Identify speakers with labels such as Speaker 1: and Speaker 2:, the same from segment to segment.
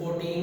Speaker 1: 14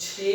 Speaker 1: 6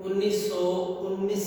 Speaker 1: 1919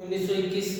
Speaker 1: 1921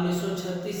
Speaker 1: 1936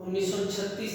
Speaker 1: 1936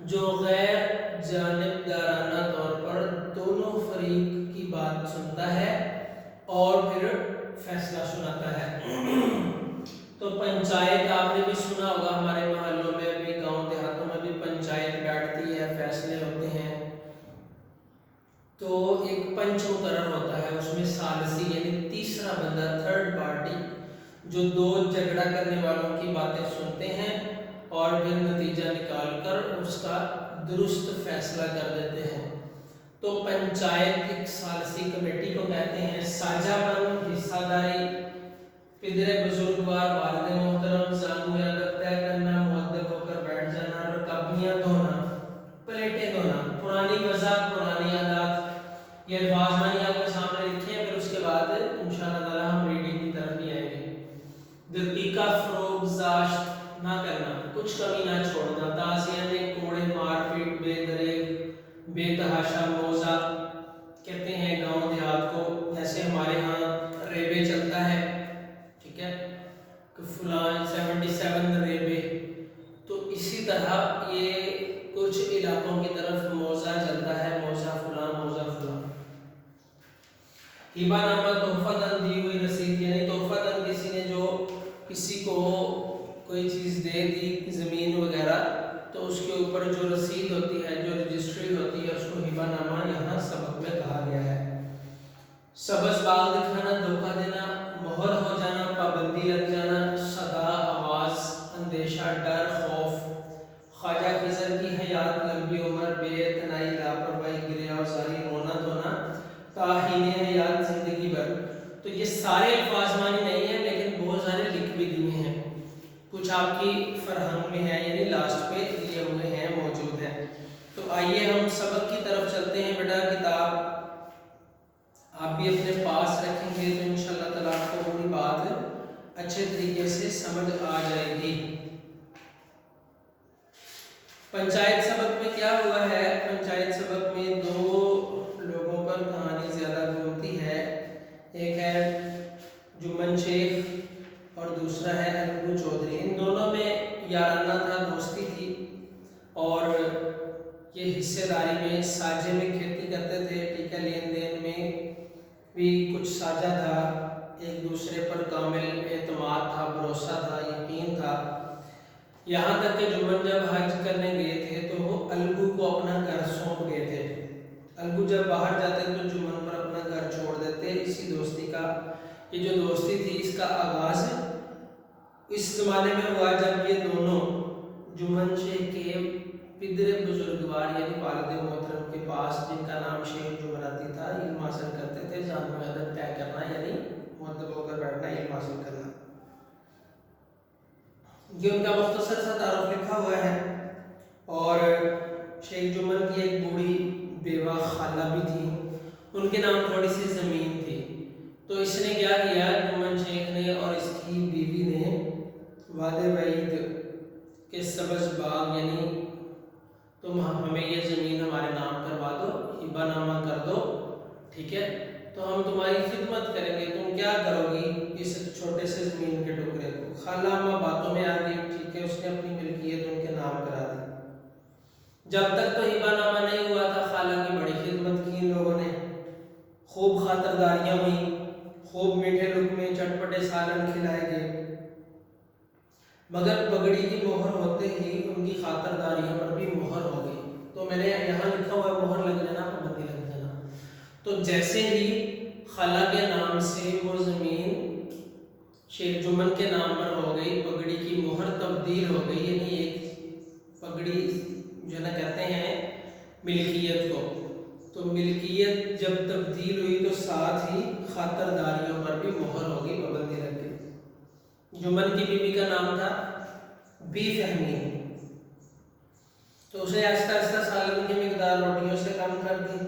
Speaker 1: جو غیر جانبدارانہ طور پر دونوں فریق کی بات سنتا ہے اور پھر فیصلہ سناتا ہے۔ تو پنچایت آپ نے بھی سنا ہوگا، ہمارے محلوں میں بھی، گاؤں دیہاتوں میں بھی پنچایت بیٹھتی ہے، فیصلے ہوتے ہیں۔ تو ایک پنچ مقرر ہوتا ہے، اس میں ثالثی یعنی تیسرا بندہ، تھرڈ پارٹی، جو دو جھگڑا کرنے والوں کی باتیں سنتے ہیں اور پھر نتیجہ نکال کر اس کا درست فیصلہ کر دیتے ہیں۔ تو پنچایت ایک ثالثی کمیٹی کو کہتے ہیں۔ ساجھا پن، حصہ داری، پدر بزرگوار، والد محترم، زانو عادت طے کرنا، مؤدب ہو کر بیٹھ جانا، رکابیاں دھونا، پلیٹیں دھونا، پرانی وضع، پرانی عادات، یہ الفاظ میں آپ کے سامنے لکھے ہیں، پھر اس کے بعد انشاءاللہ تعالی ہم ریڈنگ کی طرف بھی آئیں گے۔ دقیقہ فروغ زاشت نہ کرنا، کچھ کمی نہ چھوڑنا، تعزیہ میں کوڑے مار پیٹ، بے دریغ، بے تحاشا موزہ کہتے ہیں گاؤں دیہات کو، جیسے ہمارے ہاں ریبے چلتا ہے، ٹھیک ہے، کہ فلان 77 ریبے، تو اسی طرح یہ کچھ علاقوں کی طرف موزہ چلتا ہے، موزہ فلان، موزہ فلان۔ ہبہ نامہ، تحفہ دن دی ہوئی رسید، یعنی تحفہ دن کسی نے جو کسی کو کوئی چیز دے دی، زمین وغیرہ، تو اس کے اوپر جو رسید ہوتی ہے، جو رجسٹری ہوتی ہے، اس کو ہبہ نامہ یہاں سبق میں کہا گیا ہے۔ سبز باغ دکھانا، دھوکہ دینا، مہر ہو جانا، پابندی لگ جانا، صدا، آواز، اندیشہ، ڈر، خوف۔ خواجہ خضر کی حیات، لمبی عمر، بے اعتنائی، لاپرواہی، گریہ وزاری، رونا دھونا، تاحین حیات، زندگی بھر۔ تو یہ سارے الفاظ معنی نہیں ہیں، لیکن بہت سارے لکھ بھی دیے ہیں، کچھ آپ کی فرہنگ میں ہے، یعنی لاسٹ پہ دیے ہوئے ہیں، موجود ہیں۔ تو آئیے ہم سبق کی طرف چلتے ہیں۔ بیٹا کتاب آپ بھی اپنے پاس رکھیں گے تو انشاءاللہ تعالیٰ آپ کو پوری بات اچھے طریقے سے سمجھ آ جائے گی۔ پنچایت سبق میں کیا ہوا ہے؟ پنچایت سبق میں دو لوگوں پر کہانی زیادہ گھومتی ہے، ایک ہے جمن شیخ اور دوسرا ہے الگو چودھری۔ ان دونوں میں یارانہ تھا، دوستی تھی، اور یہ حصے داری میں، ساجھے میں کھیتی کرتے تھے، ٹھیک ہے، لین دین میں بھی کچھ ساجھا تھا، ایک دوسرے پر کامل اعتماد تھا، بھروسہ تھا، یقین تھا۔ یہاں تک کہ جمن جب حج کرنے گئے تھے تو وہ الگو کو اپنا گھر سونپ گئے تھے۔ الگو جب باہر جاتے تو جمن پر اپنا گھر چھوڑ دیتے۔ اسی دوستی کا، یہ جو دوستی تھی، اس کا آغاز اس زمانے میں ہوا جب یہ دونوں جمن شیخ کے پدر بزرگوار یعنی والد محترم کے پاس، جن کا نام شیخ جمراتی تھا، علم حاصل کرتے تھے، زانو عادت طے کرنا یعنی مؤدب ہو کر بیٹھنا، علم حاصل کرنا۔ یہ ان کا مختصر سا تعارف لکھا ہوا ہے۔ اور شیخ جمن کی ایک بوڑھی بیوہ خالہ بھی تھی، ان کے نام تھوڑی سی زمین تھی۔ تو اس نے کیا کیا، جمن شیخ نے اور اس کی بیوی نے وعدے وعید کہ سبز باغ یعنی تم ہمیں یہ زمین ہمارے نام کروا دو، ہبہ نامہ کر دو، ٹھیک ہے، تو ہم تمہاری خدمت کریں گے، تم کیا کرو گی اس چھوٹے سے زمین کے ٹکڑے کو۔ خالہ اماں باتوں میں آ گئی، ٹھیک ہے، اس نے اپنی ملکیت ان کے نام کرا دی۔ جب تک تو ہبہ نامہ نہیں ہوا تھا، خالہ کی بڑی خدمت کی ان لوگوں نے، خوب خاطرداریاں ہوئیں، خوب میٹھے لقمے، چٹپٹے سالن کھلائے گئے، مگر پگڑی کی مہر ہوتے ہی ان کی خاطرداریوں پر بھی مہر ہو گئی۔ تو میں نے یہاں لکھا ہوا ہے مہر لگ جانا، پابندی لگ جانا۔ تو جیسے ہی خالہ کے نام سے وہ زمین شیخ جمن کے نام پر ہو گئی، پگڑی کی مہر تبدیل ہو گئی، یعنی ایک پگڑی جو نا کہتے ہیں ملکیت کو، تو ملکیت جب تبدیل ہوئی تو ساتھ ہی خاطرداریوں پر بھی مہر ہو گئی، پابندی لگ گئی۔ جمن کی بیوی کا نام تھا بی فہمی، تو اسے آہستہ آہستہ سالن کی مقدار روٹیوں سے کم کر دی،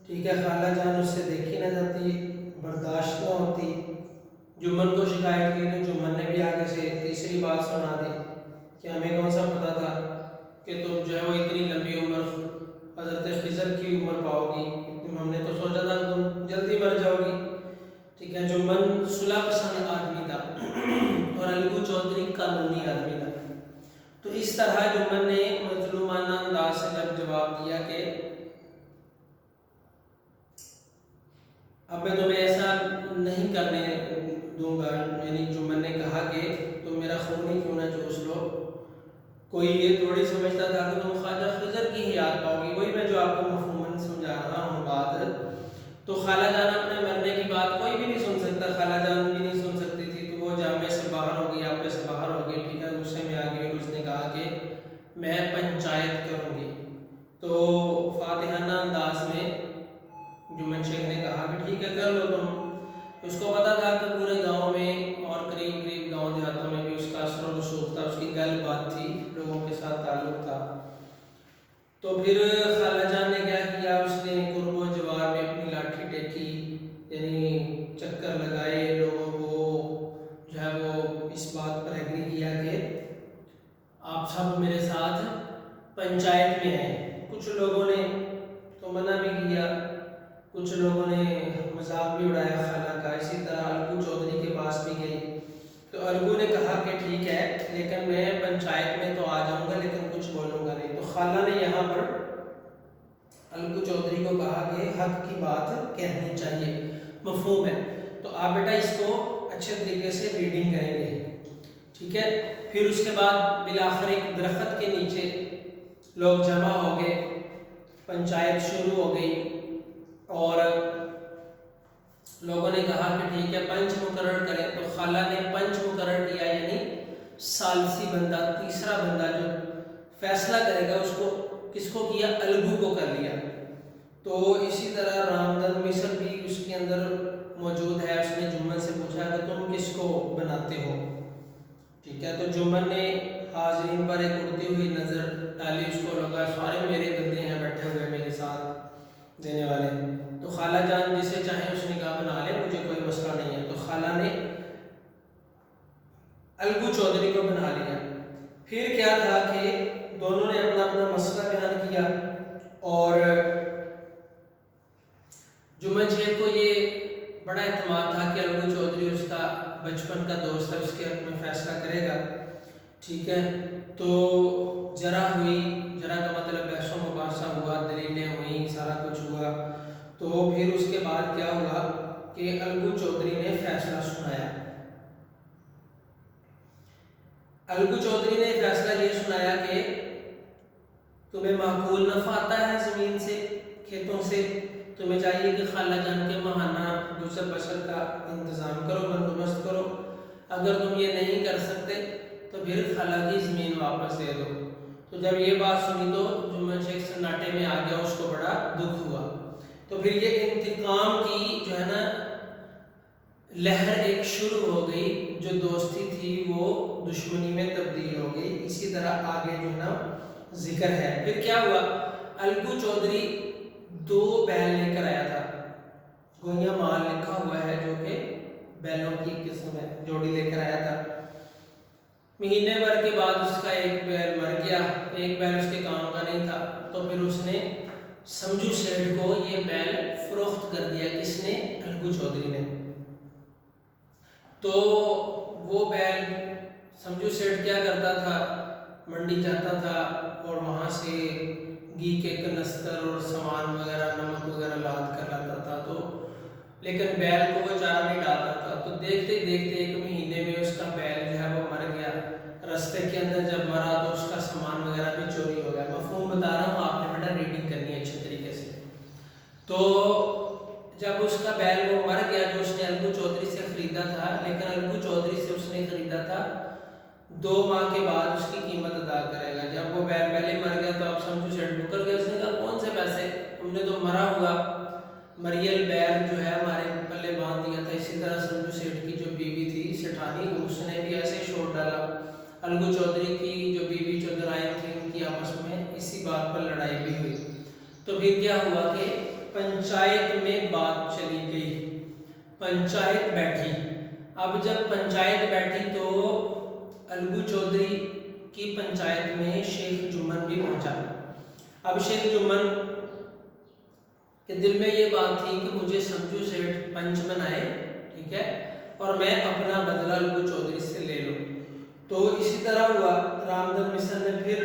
Speaker 1: ٹھیک ہے، خالہ جان اس سے دیکھی نہ جاتی، برداشت نہ ہوتی۔ جمن کو شکایت کی تو جمن نے بھی آگے سے تیسری بات سنا دی کہ ہمیں کون سا پتا تھا کہ تم جو ہے وہ اتنی لمبی عمر حضرت خضر کی عمر پاؤ گی، ہم نے تو سوچا تھا تم جلدی مر جاؤ گی، ٹھیک ہے۔ جمن صلح پسند آدمی تھا اور الگو چودھری قانونی آدمی تھا، تو اس طرح جمن نے مظلومانہ انداز کیا کہ اب میں تمہیں ایسا نہیں کرنے دوں گا، یعنی جمن نے کہا کہ تم میرا خون ہی کیوں نہ چوس لو۔ کوئی یہ تھوڑی سمجھتا تھا کہ تم خواجہ خضر کی ہی یاد پاؤ گی، وہی میں جو آپ کو مفہوماً سمجھا رہا ہوں بات۔ تو خالہ جان اپنے مرنے کی بات کوئی بھی نہیں سن سکتا، خالہ جان بھی نہیں سن سکتی تھی، تو وہ جامع سے باہر ہو گئی، آپے سے باہر ہو گئی، ٹھیک ہے، غصے میں آ گئی اور اس نے کہا کہ میں پنچایت کروں گی۔ تو فاتحانہ انداز میں جمن شیخ نے کہا کہ ٹھیک ہے کر لو تم۔ اس کو پتا تھا کہ پورے گاؤں میں اور قریب قریب گاؤں دیہاتوں میں بھی اس کا اثر و رسوخ تھا، اس کی گل بات تھی، لوگوں کے ساتھ تعلق تھا۔ تو پھر خالہ جان نے کیا کیا، اس نے قرب و جوار میں اپنی لاٹھی ٹیکی، یعنی چکر لگائے، لوگوں کو جو ہے وہ اس بات پر ایگری کیا کہ آپ سب میرے ساتھ پنچایت میں ہیں۔ کچھ لوگوں نے تو منع بھی کیا، کچھ لوگوں نے مذاق بھی اڑایا خالہ کا۔ اسی طرح الگو چودھری کے پاس بھی گئی، تو الگو نے کہا کہ ٹھیک ہے لیکن میں پنچایت میں تو آ جاؤں گا لیکن کچھ بولوں گا نہیں۔ تو خالہ نے یہاں پر الگو چودھری کو کہا کہ حق کی بات کہنی چاہیے، مفہوم ہے۔ تو آپ بیٹا اس کو اچھے طریقے سے ریڈنگ کریں گے، ٹھیک ہے۔ پھر اس کے بعد بالآخر ایک درخت کے نیچے لوگ جمع ہو گئے، پنچایت شروع ہو گئی، اور لوگوں نے کہا کہ ٹھیک ہے پنچ مقرر کریں۔ تو خالہ نے پنچ مقرر کیا، یعنی ثالثی بندہ، تیسرا بندہ جو فیصلہ کرے گا، اس کو کس کو کیا، الگو کو کر لیا۔ تو اسی طرح رامدن مصر بھی اس کے اندر موجود ہے، اس نے جمن سے پوچھا کہ تم کس کو بناتے ہو، ٹھیک ہے۔ تو جمن نے حاضرین پر ایک اڑتی ہوئی نظر ڈالی، اس کو لگا سارے میرے بندے ہیں بیٹھے ہوئے میرے ساتھ دینے والے، تو خالہ جان جسے چاہیں اس نے کہا بنا لے، مجھے کوئی مسئلہ نہیں ہے۔ تو خالہ نے الگو چودھری کو بنا لیا۔ پھر کیا تھا کہ دونوں نے اپنا اپنا مسئلہ بیان کیا، اور جمن شیخ کو یہ بڑا اعتماد تھا کہ الگو چودھری اس کا بچپن کا دوست ہے، اس کے حق میں فیصلہ کرے گا، ٹھیک ہے۔ تو جرا ہوئی، جرا کا مطلب بحث و مباحثہ ہوا، دلیلیں ہوئیں، سارا کچھ ہوا۔ تو پھر اس کے بعد کیا ہوا کہ الگو چودھری نے فیصلہ سنایا۔ الگو چودھری نے فیصلہ یہ سنایا کہ تمہیں معقول نفع آتا ہے زمین سے، کھیتوں سے، تمہیں چاہیے کہ خالہ جان کے ماہانہ گزر بسر کا انتظام کرو، بندوبست کرو۔ اگر تم یہ نہیں کر سکتے تو پھر خالہ کی زمین واپس دے دو۔ تو جب یہ بات سنی تو جمن شیخ سناٹے میں آ گیا، اس کو بڑا دکھ ہوا۔ تو پھر یہ انتقام کی جو ہے نا لہر ایک شروع ہو گئی، جو دوستی تھی وہ دشمنی میں تبدیل ہو گئی۔ اسی طرح آگے جو ہے نا ذکر ہے۔ پھر کیا ہوا، الگو چودھری 2 بیل لے کر آیا تھا، گویا مال لکھا ہوا ہے جو کہ بیلوں کی قسم ہے، جوڑی لے کر آیا تھا۔ مہینے بھر کے بعد اس کا ایک بیل مر گیا، ایک بیل اس کے کام کا نہیں تھا، تو پھر اس نے سمجھو سیٹھ کو یہ بیل فروخت کر دیا۔ کس نے؟ الگو چودھری نے۔ تو وہ بیل سمجھو سیٹھ کیا کرتا تھا، منڈی جاتا تھا اور وہاں سے گھی کے کنستر اور سامان وغیرہ، نمک وغیرہ لاد کر لاتا تھا، تو لیکن بیل کو وہ چارہ نہیں ڈالتا تھا۔ تو دیکھتے دیکھتے ایک مہینے میں اس کا بیل جو ہے وہ مر گیا۔ رستے کے اندر جب مرا تو اس کا سامان وغیرہ بھی چوری ہو گیا۔ مفہوم بتا رہا ہوں، آپ نے بیٹا ریڈنگ کرنی ہے اچھے طریقے سے۔ تو جب اس کا بیل وہ مر گیا جو اس نے الگو چودھری سے خریدا تھا، لیکن الگو چودھری سے اس نے خریدا تھا 2 ماہ کے بعد اس کی قیمت ادا کرے گا۔ جب وہ بیل پہلے مر گیا تو اب سمجھو سیٹھ مکر گیا، اس نے کہا کون سے پیسے، تم نے تو مرا ہوا مریل بیل جو ہے ہمارے پلے باندھ دیا تھا۔ اسی طرح سمجھو سیٹھ کی جو بیوی تھی سیٹھانی، اس نے بھی ایسے چھوڑ ڈالا۔ الگو چودھری کی جو بیوی چودھرائیں تھی، ان کی آپس میں اسی بات پر لڑائی بھی ہوئی۔ تو پھر کیا ہوا کہ پنچایت میں بات چلی گئی، پنچایت بیٹھی۔ اب جب پنچایت بیٹھی تو الگو چودھری کی پنچایت میں شیخ جمن بھی پہنچا۔ اب شیخ جمن کے دل میں یہ بات تھی کہ مجھے سمجھو سیٹھ پنچ بنائے، ٹھیک ہے، اور میں اپنا بدلہ الگو چودھری سے لے لوں۔ تو اسی طرح ہوا، رامدن مصر نے پھر